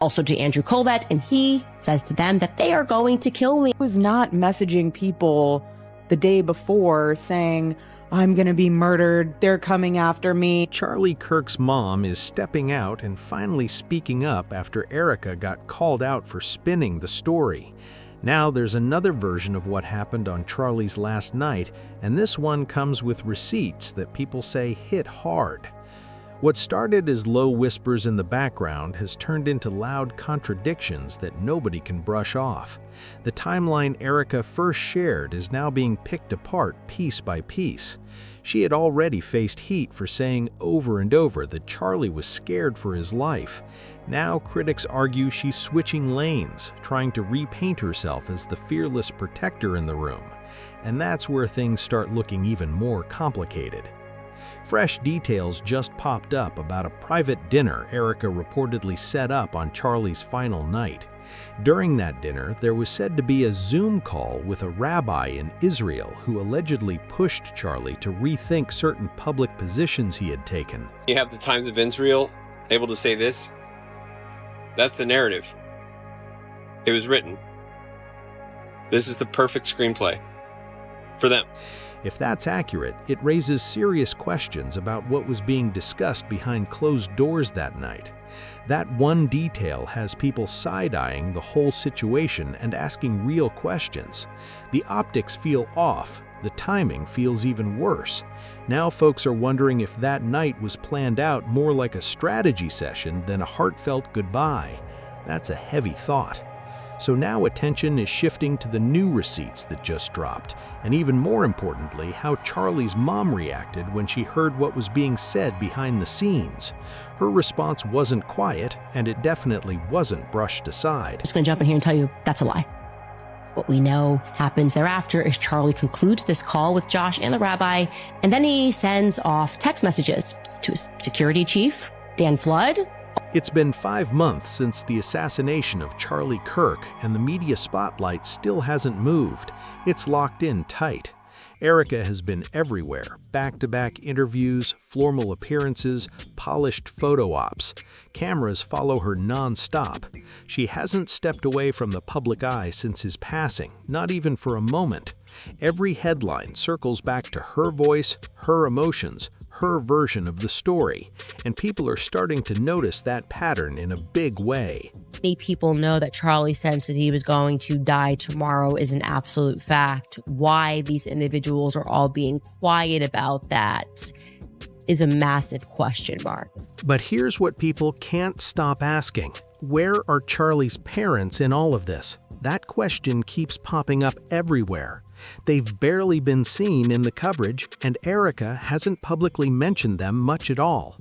also to Andrew Colbert, and he says to them that they are going to kill me. I was not messaging people the day before saying, I'm gonna be murdered, they're coming after me. Charlie Kirk's mom is stepping out and finally speaking up after Erika got called out for spinning the story. Now there's another version of what happened on Charlie's last night, and this one comes with receipts that people say hit hard. What started as low whispers in the background has turned into loud contradictions that nobody can brush off. The timeline Erika first shared is now being picked apart piece by piece. She had already faced heat for saying over and over that Charlie was scared for his life. Now critics argue she's switching lanes, trying to repaint herself as the fearless protector in the room. And that's where things start looking even more complicated. Fresh details just popped up about a private dinner Erika reportedly set up on Charlie's final night. During that dinner, there was said to be a Zoom call with a rabbi in Israel who allegedly pushed Charlie to rethink certain public positions he had taken. You have the Times of Israel able to say this. That's the narrative. It was written. This is the perfect screenplay for them. If that's accurate, it raises serious questions about what was being discussed behind closed doors that night. That one detail has people side-eyeing the whole situation and asking real questions. The optics feel off. The timing feels even worse. Now folks are wondering if that night was planned out more like a strategy session than a heartfelt goodbye. That's a heavy thought. So now attention is shifting to the new receipts that just dropped, and even more importantly, how Charlie's mom reacted when she heard what was being said behind the scenes. Her response wasn't quiet, and it definitely wasn't brushed aside. I'm just going to jump in here and tell you that's a lie. What we know happens thereafter is Charlie concludes this call with Josh and the rabbi, and then he sends off text messages to his security chief, Dan Flood. It's been 5 months since the assassination of Charlie Kirk, and the media spotlight still hasn't moved. It's locked in tight. Erika has been everywhere, back-to-back interviews, formal appearances, polished photo ops. Cameras follow her non-stop. She hasn't stepped away from the public eye since his passing, not even for a moment. Every headline circles back to her voice, her emotions, her version of the story, and people are starting to notice that pattern in a big way. Many people know that Charlie sensed that he was going to die tomorrow is an absolute fact. Why these individuals are all being quiet about that is a massive question mark. But here's what people can't stop asking. Where are Charlie's parents in all of this? That question keeps popping up everywhere. They've barely been seen in the coverage, and Erika hasn't publicly mentioned them much at all.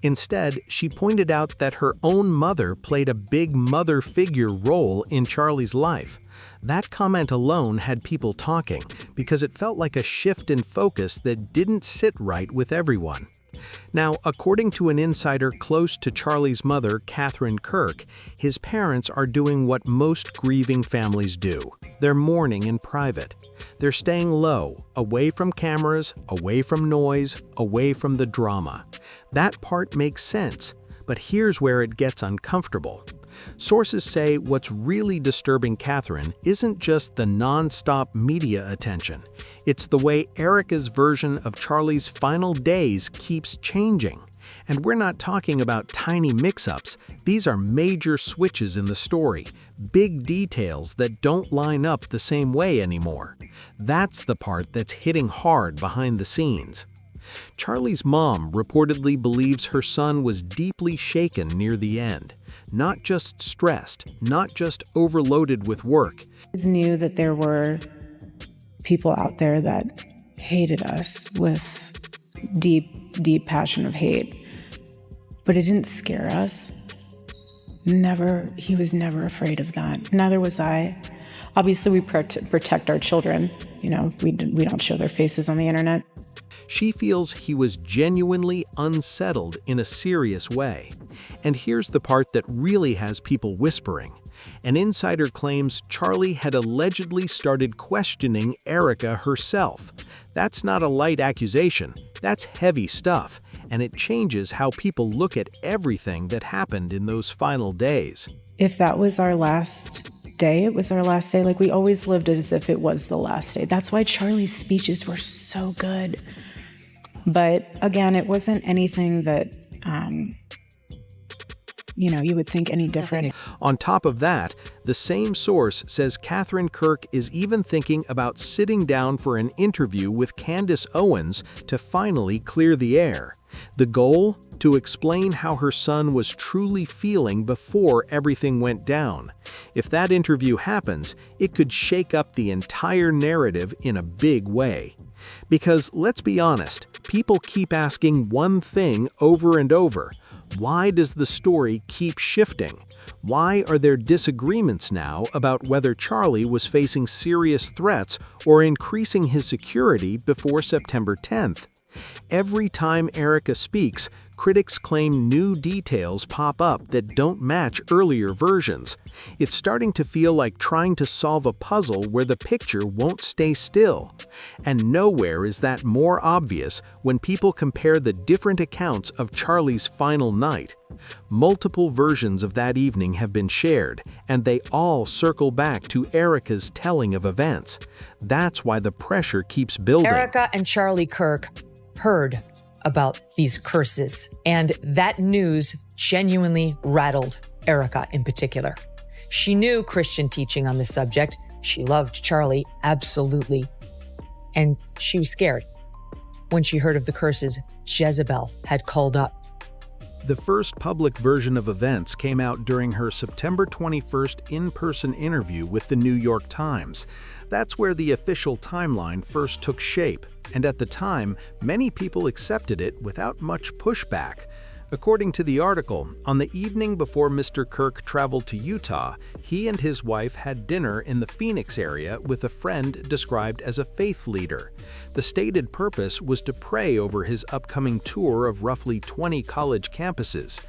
Instead, she pointed out that her own mother played a big mother figure role in Charlie's life. That comment alone had people talking because it felt like a shift in focus that didn't sit right with everyone. Now, according to an insider close to Charlie's mother, Catherine Kirk, his parents are doing what most grieving families do. They're mourning in private. They're staying low, away from cameras, away from noise, away from the drama. That part makes sense, but here's where it gets uncomfortable. Sources say what's really disturbing Catherine isn't just the non-stop media attention. It's the way Erika's version of Charlie's final days keeps changing. And we're not talking about tiny mix-ups. These are major switches in the story, big details that don't line up the same way anymore. That's the part that's hitting hard behind the scenes. Charlie's mom reportedly believes her son was deeply shaken near the end. Not just stressed, not just overloaded with work. I knew that there were people out there that hated us with deep passion of hate. But it didn't scare us. He was never afraid of that. Neither was I. Obviously, we protect our children. You know, we don't show their faces on the internet. She feels he was genuinely unsettled in a serious way. And here's the part that really has people whispering. An insider claims Charlie had allegedly started questioning Erika herself. That's not a light accusation. That's heavy stuff, and it changes how people look at everything that happened in those final days. if that was our last day, it was our last day. Like, we always lived as if it was the last day. That's why Charlie's speeches were so good. But again, it wasn't anything that, you would think any different. On top of that, the same source says Catherine Kirk is even thinking about sitting down for an interview with Candace Owens to finally clear the air. The goal? To explain how her son was truly feeling before everything went down. If that interview happens, it could shake up the entire narrative in a big way. Because let's be honest, people keep asking one thing over and over. Why does the story keep shifting? Why are there disagreements now about whether Charlie was facing serious threats or increasing his security before September 10th? Every time Erika speaks, critics claim new details pop up that don't match earlier versions. It's starting to feel like trying to solve a puzzle where the picture won't stay still. And nowhere is that more obvious when people compare the different accounts of Charlie's final night. Multiple versions of that evening have been shared, and they all circle back to Erika's telling of events. That's why the pressure keeps building. Erika and Charlie Kirk heard about these curses, and that news genuinely rattled Erika in particular. She knew Christian teaching on the subject. She loved Charlie, absolutely. And she was scared when she heard of the curses Jezebel had called up. The first public version of events came out during her September 21st in-person interview with the New York Times. That's where the official timeline first took shape, and at the time, many people accepted it without much pushback. According to the article, on the evening before Mr. Kirk traveled to Utah, he and his wife had dinner in the Phoenix area with a friend described as a faith leader. The stated purpose was to pray over his upcoming tour of roughly 20 college campuses.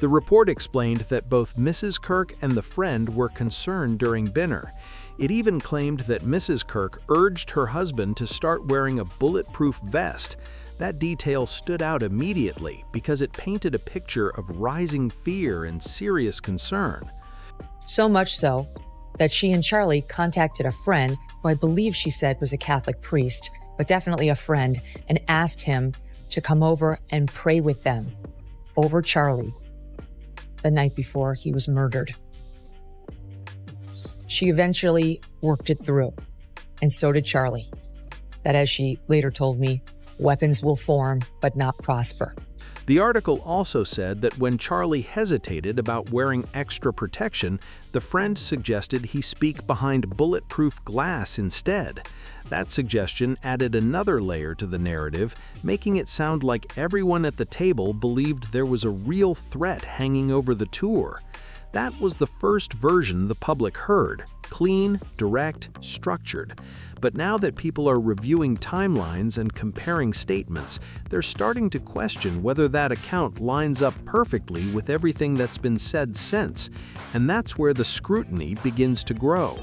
The report explained that both Mrs. Kirk and the friend were concerned during dinner. It even claimed that Mrs. Kirk urged her husband to start wearing a bulletproof vest. That detail stood out immediately because it painted a picture of rising fear and serious concern. So much so that she and Charlie contacted a friend who I believe she said was a Catholic priest, but definitely a friend, and asked him to come over and pray with them over Charlie the night before he was murdered. She eventually worked it through, and so did Charlie. That, as she later told me, weapons will form but not prosper. The article also said that when Charlie hesitated about wearing extra protection, the friend suggested he speak behind bulletproof glass instead. That suggestion added another layer to the narrative, making it sound like everyone at the table believed there was a real threat hanging over the tour. That was the first version the public heard, clean, direct, structured. But now that people are reviewing timelines and comparing statements, they're starting to question whether that account lines up perfectly with everything that's been said since, and that's where the scrutiny begins to grow.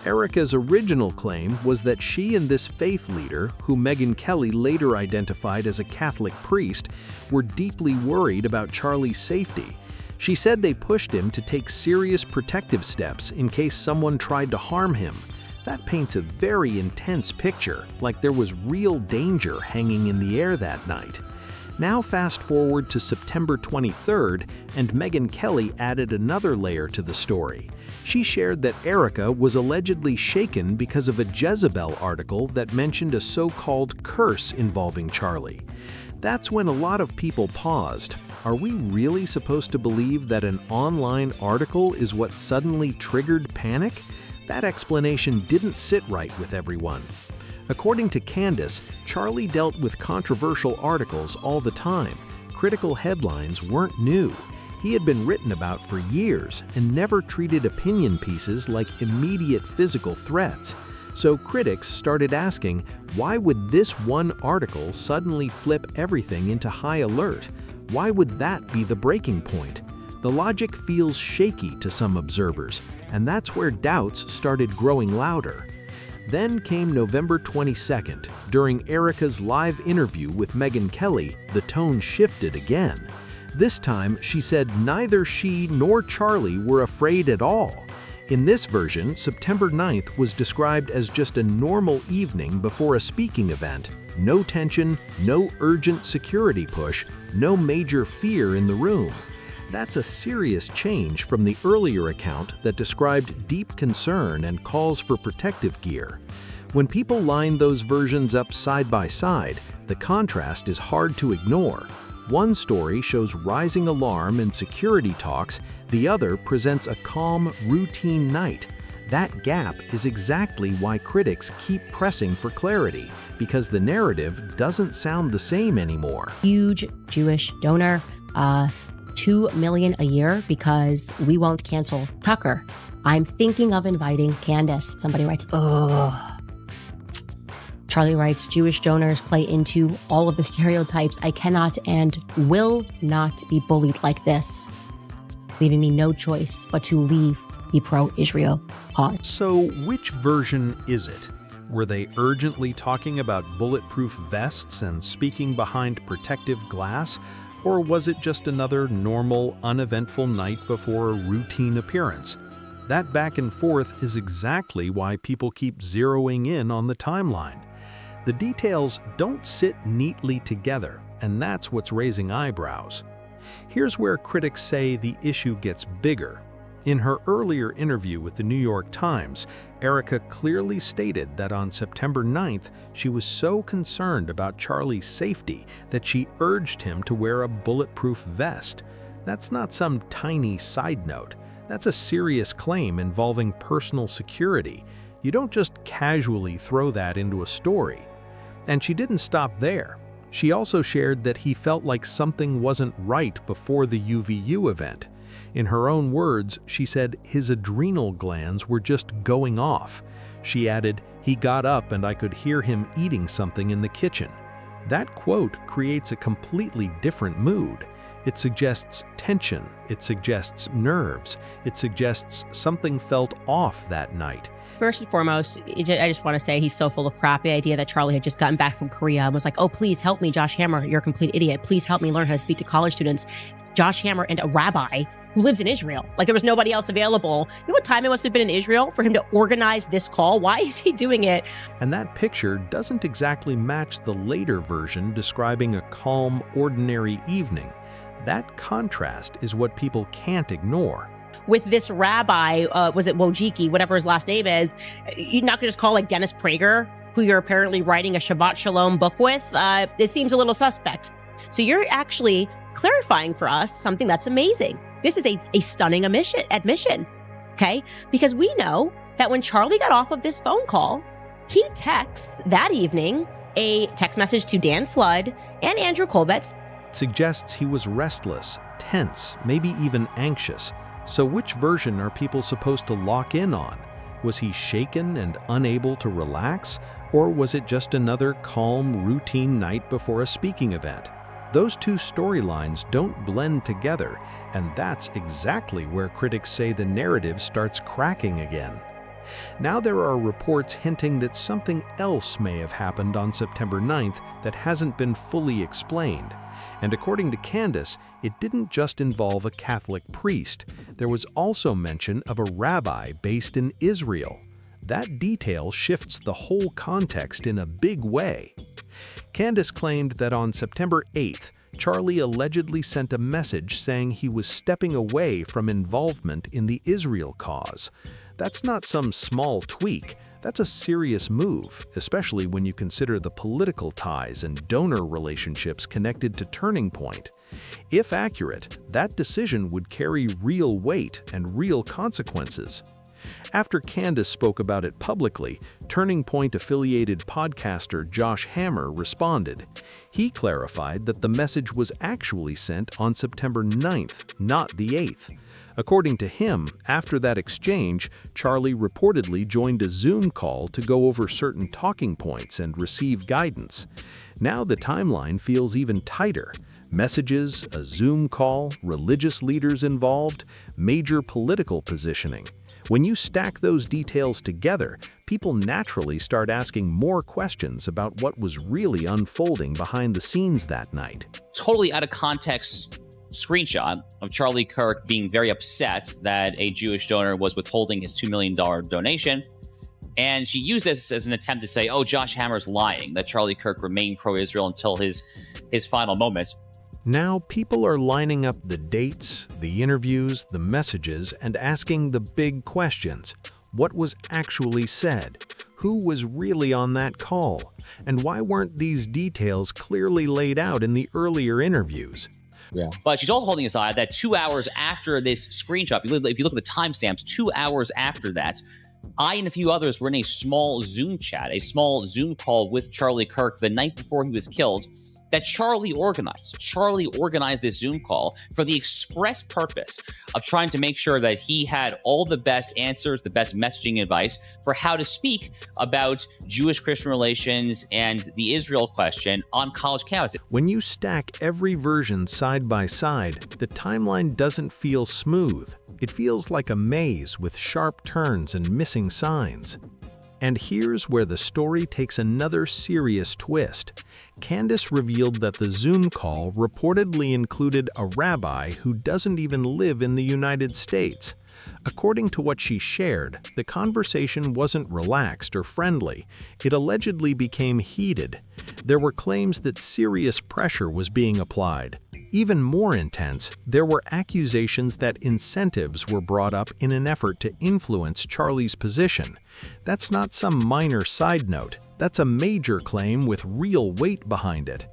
Erika's original claim was that she and this faith leader, who Megyn Kelly later identified as a Catholic priest, were deeply worried about Charlie's safety. She said they pushed him to take serious protective steps in case someone tried to harm him. That paints a very intense picture, like there was real danger hanging in the air that night. Now fast forward to September 23rd, and Megyn Kelly added another layer to the story. She shared that Erika was allegedly shaken because of a Jezebel article that mentioned a so-called curse involving Charlie. That's when a lot of people paused. Are we really supposed to believe that an online article is what suddenly triggered panic? That explanation didn't sit right with everyone. According to Candace, Charlie dealt with controversial articles all the time. Critical headlines weren't new. He had been written about for years and never treated opinion pieces like immediate physical threats. So critics started asking, why would this one article suddenly flip everything into high alert? Why would that be the breaking point? The logic feels shaky to some observers, and that's where doubts started growing louder. Then came November 22nd. During Erika's live interview with Megyn Kelly, the tone shifted again. This time, she said neither she nor Charlie were afraid at all. In this version, September 9th was described as just a normal evening before a speaking event. No tension, no urgent security push, no major fear in the room. That's a serious change from the earlier account that described deep concern and calls for protective gear. When people line those versions up side by side, the contrast is hard to ignore. One story shows rising alarm and security talks, the other presents a calm, routine night. That gap is exactly why critics keep pressing for clarity, because the narrative doesn't sound the same anymore. Huge Jewish donor, $2 million a year because we won't cancel Tucker. I'm thinking of inviting Candace. Somebody writes, ugh. Charlie writes, Jewish donors play into all of the stereotypes. I cannot and will not be bullied like this, leaving me no choice but to leave the pro-Israel cause. So which version is it? Were they urgently talking about bulletproof vests and speaking behind protective glass? Or was it just another normal, uneventful night before a routine appearance? That back and forth is exactly why people keep zeroing in on the timeline. The details don't sit neatly together, and that's what's raising eyebrows. Here's where critics say the issue gets bigger. In her earlier interview with the New York Times, Erika clearly stated that on September 9th, she was so concerned about Charlie's safety that she urged him to wear a bulletproof vest. That's not some tiny side note. That's a serious claim involving personal security. You don't just casually throw that into a story. And she didn't stop there. She also shared that he felt like something wasn't right before the UVU event. In her own words, she said his adrenal glands were just going off. She added, he got up and I could hear him eating something in the kitchen. That quote creates a completely different mood. It suggests tension, it suggests nerves, it suggests something felt off that night. First and foremost, I just want to say he's so full of crap. The idea that Charlie had just gotten back from Korea and was like, oh, please help me, Josh Hammer. You're a complete idiot. Please help me learn how to speak to college students. Josh Hammer and a rabbi who lives in Israel. Like there was nobody else available. You know what time it must have been in Israel for him to organize this call? Why is he doing it? And that picture doesn't exactly match the later version describing a calm, ordinary evening. That contrast is what people can't ignore. With this rabbi, was it Wojcicki, whatever his last name is, you're not going to just call like Dennis Prager, who you're apparently writing a Shabbat Shalom book with. It seems a little suspect. So you're actually clarifying for us something that's amazing. This is a stunning admission, okay? Because we know that when Charlie got off of this phone call, he texts that evening a text message to Dan Flood and Andrew 𝗘𝗿𝗏. Suggests he was restless, tense, maybe even anxious. So which version are people supposed to lock in on? Was he shaken and unable to relax? Or was it just another calm, routine night before a speaking event? Those two storylines don't blend together, and that's exactly where critics say the narrative starts cracking again. Now there are reports hinting that something else may have happened on September 9th that hasn't been fully explained. And according to Candace, it didn't just involve a Catholic priest. There was also mention of a rabbi based in Israel. That detail shifts the whole context in a big way. Candace claimed that on September 8th, Charlie allegedly sent a message saying he was stepping away from involvement in the Israel cause. That's not some small tweak. That's a serious move, especially when you consider the political ties and donor relationships connected to Turning Point. If accurate, that decision would carry real weight and real consequences. After Candace spoke about it publicly, Turning Point-affiliated podcaster Josh Hammer responded. He clarified that the message was actually sent on September 9th, not the 8th. According to him, after that exchange, Charlie reportedly joined a Zoom call to go over certain talking points and receive guidance. Now the timeline feels even tighter. Messages, a Zoom call, religious leaders involved, major political positioning. When you stack those details together, people naturally start asking more questions about what was really unfolding behind the scenes that night. Totally out of context screenshot of Charlie Kirk being very upset that a Jewish donor was withholding his $2 million donation. And she used this as an attempt to say, oh, Josh Hammer's lying, that Charlie Kirk remained pro-Israel until his final moments. Now people are lining up the dates, the interviews, the messages, and asking the big questions. What was actually said? Who was really on that call? And why weren't these details clearly laid out in the earlier interviews? Yeah. But she's also holding aside that 2 hours after this screenshot, if you look at the timestamps, 2 hours after that, I and a few others were in a small Zoom chat, a small Zoom call with Charlie Kirk the night before he was killed that Charlie organized. Charlie organized this Zoom call for the express purpose of trying to make sure that he had all the best answers, the best messaging advice for how to speak about Jewish-Christian relations and the Israel question on college campuses. When you stack every version side by side, the timeline doesn't feel smooth. It feels like a maze with sharp turns and missing signs. And here's where the story takes another serious twist. Candace revealed that the Zoom call reportedly included a rabbi who doesn't even live in the United States. According to what she shared, the conversation wasn't relaxed or friendly. It allegedly became heated. There were claims that serious pressure was being applied. Even more intense, there were accusations that incentives were brought up in an effort to influence Charlie's position. That's not some minor side note. That's a major claim with real weight behind it.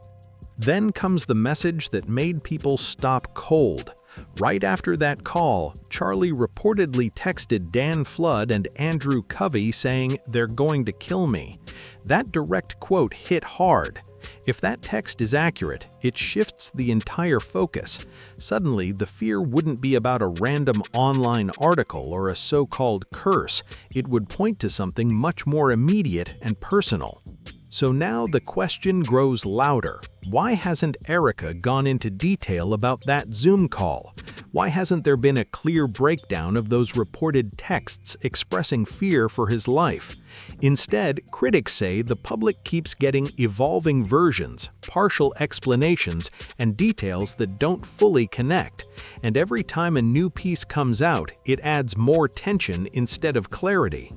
Then comes the message that made people stop cold. Right after that call, Charlie reportedly texted Dan Flood and Andrew Covey saying, "They're going to kill me." That direct quote hit hard. If that text is accurate, it shifts the entire focus. Suddenly, the fear wouldn't be about a random online article or a so-called curse. It would point to something much more immediate and personal. So now the question grows louder. Why hasn't Erika gone into detail about that Zoom call? Why hasn't there been a clear breakdown of those reported texts expressing fear for his life? Instead, critics say the public keeps getting evolving versions, partial explanations, and details that don't fully connect. And every time a new piece comes out, it adds more tension instead of clarity.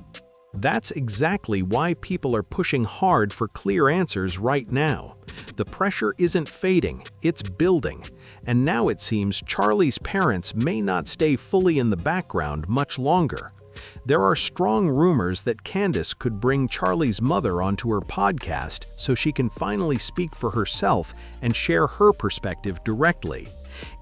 That's exactly why people are pushing hard for clear answers right now. The pressure isn't fading, it's building. And now it seems Charlie's parents may not stay fully in the background much longer. There are strong rumors that Candace could bring Charlie's mother onto her podcast so she can finally speak for herself and share her perspective directly.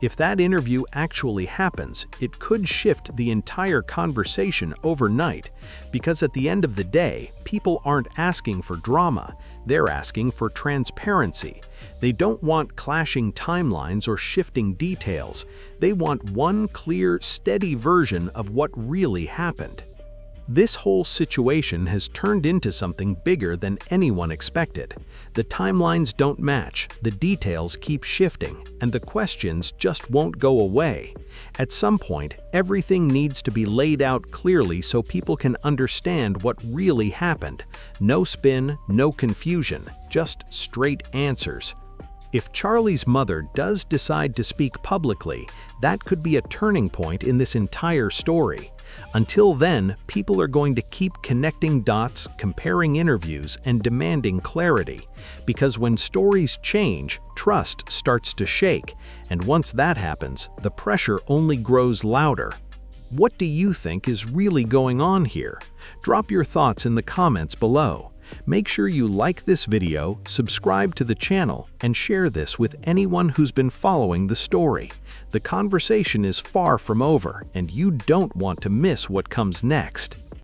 If that interview actually happens, it could shift the entire conversation overnight, because at the end of the day, people aren't asking for drama, they're asking for transparency. They don't want clashing timelines or shifting details. They want one clear, steady version of what really happened. This whole situation has turned into something bigger than anyone expected. The timelines don't match, the details keep shifting, and the questions just won't go away. At some point, everything needs to be laid out clearly so people can understand what really happened. No spin, no confusion, just straight answers. If Charlie's mother does decide to speak publicly, that could be a turning point in this entire story. Until then, people are going to keep connecting dots, comparing interviews, and demanding clarity. Because when stories change, trust starts to shake, and once that happens, the pressure only grows louder. What do you think is really going on here? Drop your thoughts in the comments below. Make sure you like this video, subscribe to the channel, and share this with anyone who's been following the story. The conversation is far from over, and you don't want to miss what comes next.